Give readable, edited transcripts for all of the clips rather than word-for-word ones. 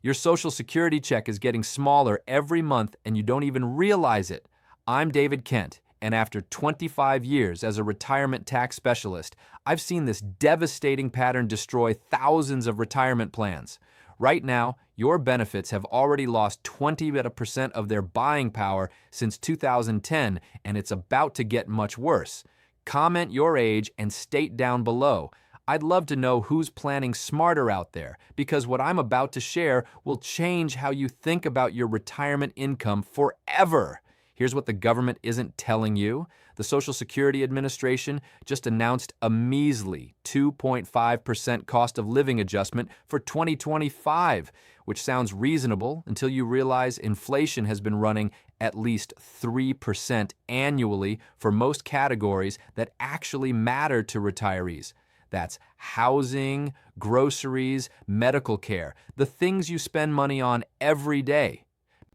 Your Social Security check is getting smaller every month and you don't even realize it. I'm David Kent, and after 25 years as a retirement tax specialist, I've seen this devastating pattern destroy thousands of retirement plans. Right now, your benefits have already lost 20% of their buying power since 2010, and it's about to get much worse. Comment your age and state down below. I'd love to know who's planning smarter out there, because what I'm about to share will change how you think about your retirement income forever. Here's what the government isn't telling you. The Social Security Administration just announced a measly 2.5% cost of living adjustment for 2025, which sounds reasonable until you realize inflation has been running at least 3% annually for most categories that actually matter to retirees. That's housing, groceries, medical care, the things you spend money on every day.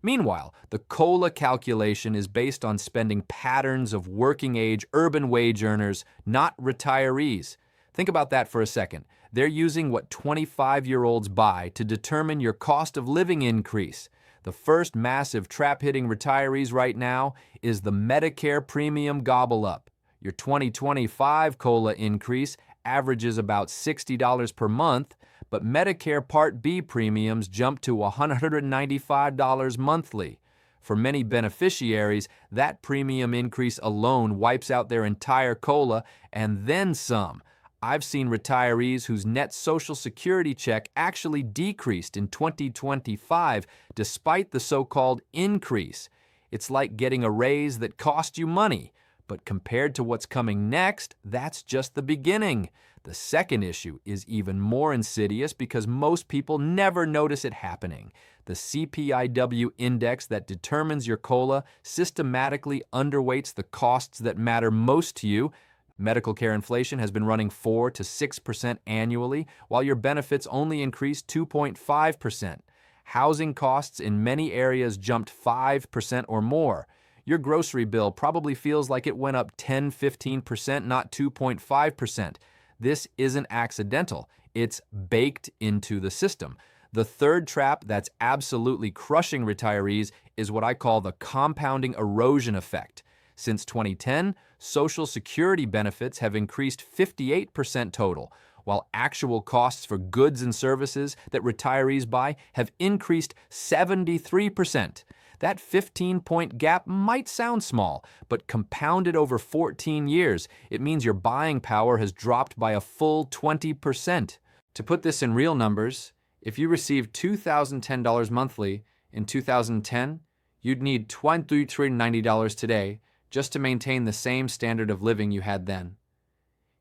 Meanwhile, the COLA calculation is based on spending patterns of working-age urban wage earners, not retirees. Think about that for a second. They're using what 25-year-olds buy to determine your cost of living increase. The first massive trap hitting retirees right now is the Medicare premium gobble up. Your 2025 COLA increase averages about $60 per month, but Medicare Part B premiums jump to $195 monthly. For many beneficiaries, that premium increase alone wipes out their entire COLA and then some. I've seen retirees whose net Social Security check actually decreased in 2025 despite the so-called increase. It's like getting a raise that cost you money. But compared to what's coming next, that's just the beginning. The second issue is even more insidious because most people never notice it happening. The CPIW index that determines your COLA systematically underweights the costs that matter most to you. Medical care inflation has been running 4 to 6% annually, while your benefits only increased 2.5%. Housing costs in many areas jumped 5% or more. Your grocery bill probably feels like it went up 10-15%, not 2.5%. This isn't accidental. It's baked into the system. The third trap that's absolutely crushing retirees is what I call the compounding erosion effect. Since 2010, Social Security benefits have increased 58% total, while actual costs for goods and services that retirees buy have increased 73%. That 15-point gap might sound small, but compounded over 14 years, it means your buying power has dropped by a full 20%. To put this in real numbers, if you received $2,010 monthly in 2010, you'd need $2,390 today just to maintain the same standard of living you had then.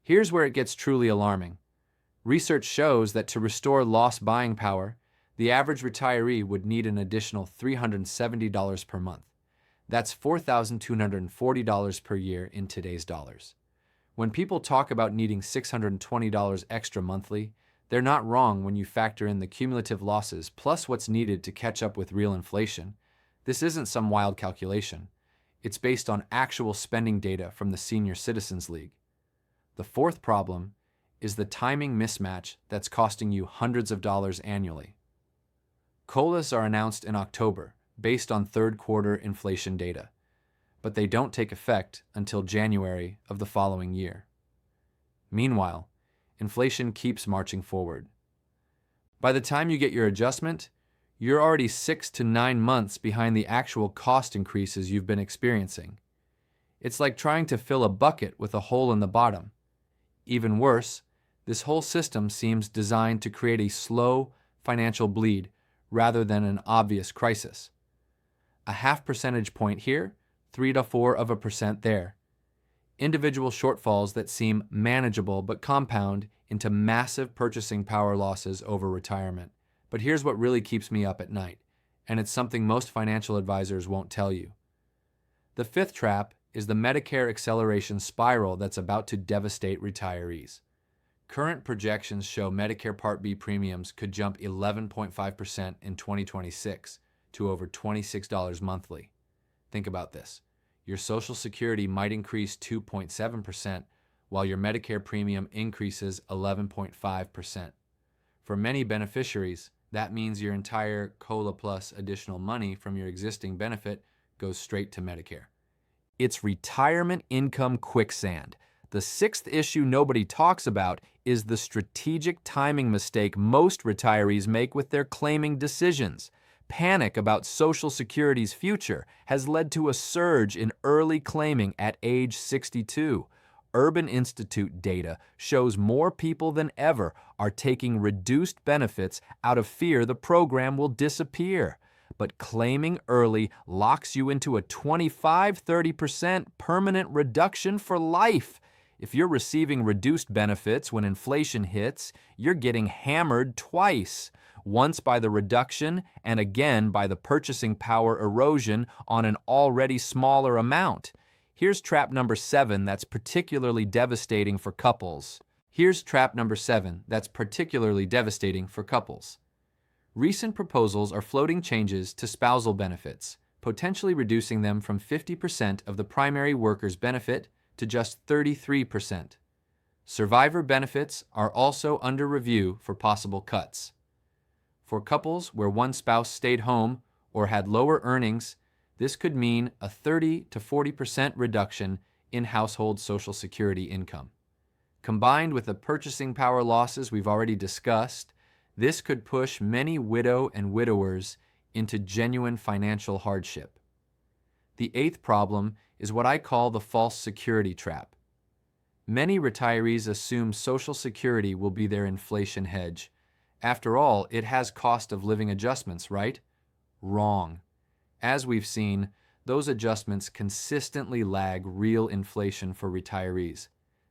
Here's where it gets truly alarming. Research shows that to restore lost buying power, the average retiree would need an additional $370 per month. That's $4,240 per year in today's dollars. When people talk about needing $620 extra monthly, they're not wrong when you factor in the cumulative losses plus what's needed to catch up with real inflation. This isn't some wild calculation. It's based on actual spending data from the Senior Citizens League. The fourth problem is the timing mismatch that's costing you hundreds of dollars annually. COLAs are announced in October based on third quarter inflation data, but they don't take effect until January of the following year. Meanwhile, inflation keeps marching forward. By the time you get your adjustment, you're already 6 to 9 months behind the actual cost increases you've been experiencing. It's like trying to fill a bucket with a hole in the bottom. Even worse, this whole system seems designed to create a slow financial bleed rather than an obvious crisis. A half percentage point here, 3 to 4% there. Individual shortfalls that seem manageable but compound into massive purchasing power losses over retirement. But here's what really keeps me up at night, and it's something most financial advisors won't tell you. The fifth trap is the Medicare acceleration spiral that's about to devastate retirees. Current projections show Medicare Part B premiums could jump 11.5% in 2026 to over $26 monthly. Think about this. Your Social Security might increase 2.7%, while your Medicare premium increases 11.5%. For many beneficiaries, That means your entire COLA plus additional money from your existing benefit goes straight to Medicare. It's retirement income quicksand. The sixth issue nobody talks about is the strategic timing mistake most retirees make with their claiming decisions. Panic about Social Security's future has led to a surge in early claiming at age 62. Urban Institute data shows more people than ever are taking reduced benefits out of fear the program will disappear. But claiming early locks you into a 25–30% permanent reduction for life. If you're receiving reduced benefits when inflation hits, you're getting hammered twice. Once by the reduction and again by the purchasing power erosion on an already smaller amount. Here's trap number 7 that's particularly devastating for couples. Recent proposals are floating changes to spousal benefits, potentially reducing them from 50% of the primary worker's benefit to just 33%. Survivor benefits are also under review for possible cuts. For couples where one spouse stayed home or had lower earnings, this could mean a 30–40% reduction in household Social Security income. Combined with the purchasing power losses we've already discussed, this could push many widow and widowers into genuine financial hardship. The eighth problem is what I call the false security trap. Many retirees assume Social Security will be their inflation hedge. After all, it has cost of living adjustments, right? Wrong. As we've seen, those adjustments consistently lag real inflation for retirees.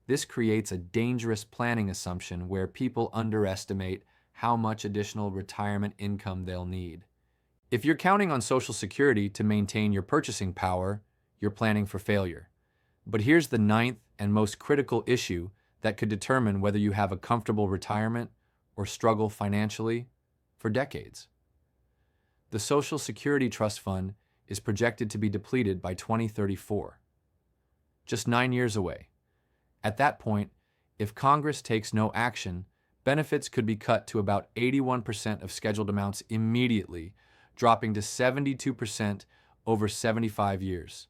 This creates a dangerous planning assumption where people underestimate how much additional retirement income they'll need. If you're counting on Social Security to maintain your purchasing power, you're planning for failure. But here's the ninth and most critical issue that could determine whether you have a comfortable retirement or struggle financially for decades. The Social Security Trust Fund is projected to be depleted by 2034, just 9 years away. At that point, if Congress takes no action, benefits could be cut to about 81% of scheduled amounts immediately, dropping to 72% over 75 years.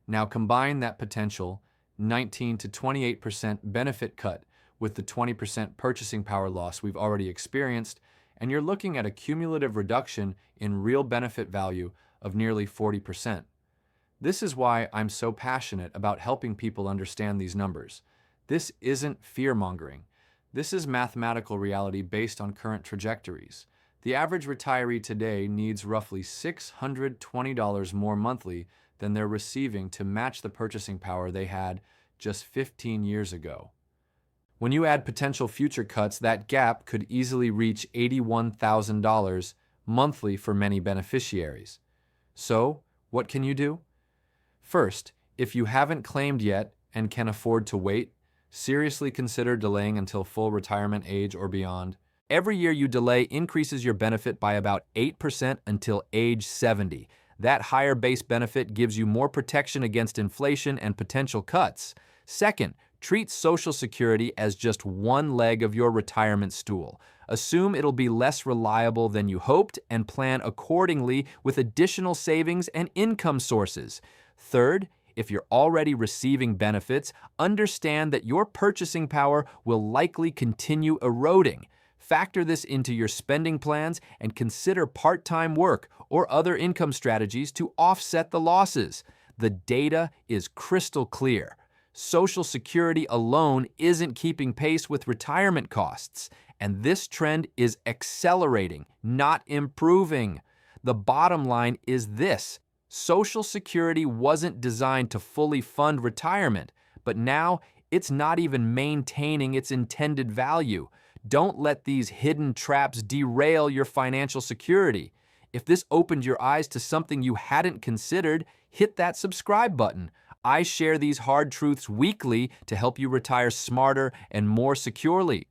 Now combine that potential 19–28% benefit cut with the 20% purchasing power loss we've already experienced, and you're looking at a cumulative reduction in real benefit value of nearly 40%. This is why I'm so passionate about helping people understand these numbers. This isn't fear-mongering. This is mathematical reality based on current trajectories. The average retiree today needs roughly $620 more monthly than they're receiving to match the purchasing power they had just 15 years ago. When you add potential future cuts, that gap could easily reach $81,000 monthly for many beneficiaries. So, what can you do? First, if you haven't claimed yet and can afford to wait, seriously consider delaying until full retirement age or beyond. Every year you delay increases your benefit by about 8% until age 70. That higher base benefit gives you more protection against inflation and potential cuts. Second, treat Social Security as just one leg of your retirement stool. Assume it'll be less reliable than you hoped and plan accordingly with additional savings and income sources. Third, if you're already receiving benefits, understand that your purchasing power will likely continue eroding. Factor this into your spending plans and consider part-time work or other income strategies to offset the losses. The data is crystal clear. Social Security alone isn't keeping pace with retirement costs, and this trend is accelerating, not improving. The bottom line is this: Social Security wasn't designed to fully fund retirement, but now it's not even maintaining its intended value. Don't let these hidden traps derail your financial security. If this opened your eyes to something you hadn't considered, hit that subscribe button. I share these hard truths weekly to help you retire smarter and more securely.